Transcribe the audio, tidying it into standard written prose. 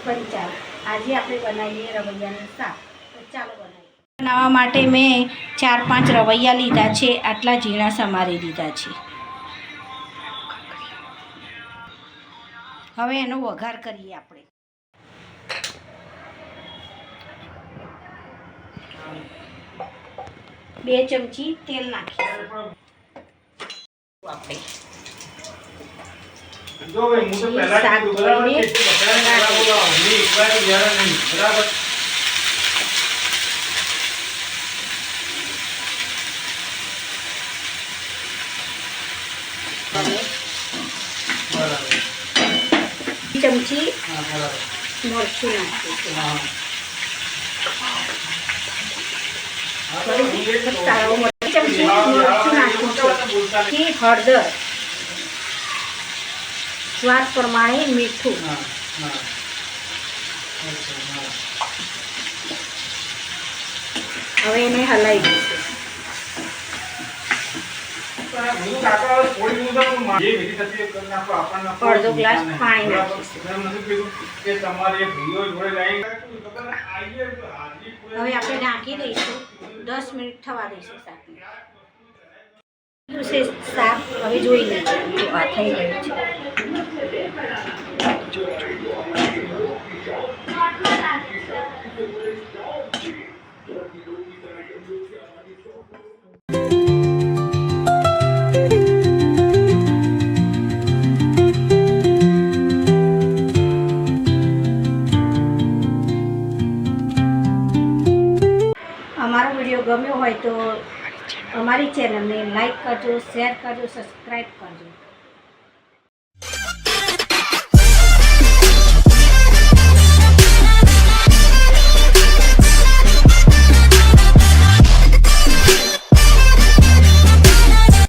ફરી ચાલો આજે આપણે બનાવીએ રવૈયાનું શાક. તો ચાલો બનાવીએ. બનાવવા માટે મેં 4-5 રવૈયા લીધા છે. આટલા ઝીણા સમારી દીધા છે. હવે એનો વઘાર કરીએ આપણે. બે ચમચી તેલ નાખીશું આપણે. જો ભાઈ હું તો પહેલા જ કીધું બરાબર. ચમચી મરચું નાખીશું. ચમચી મરચું નાખીશું. હળદર, સ્વાદ પ્રમાણે મીઠું. હવે એને હલાવી દઈશું. અડધો ગ્લાસ પાણી નાખીશું. હવે આપણે ઢાંકી દઈશું. 10 મિનિટ થવા દઈશું શાકને. શાક હવે જોઈ લઈએ આ થઈ ગયું છે. અમારો વિડીયો ગમ્યો હોય તો અમારી ચેનલને લાઈક કરજો, શેર કરજો, સબસ્ક્રાઈબ કરજો.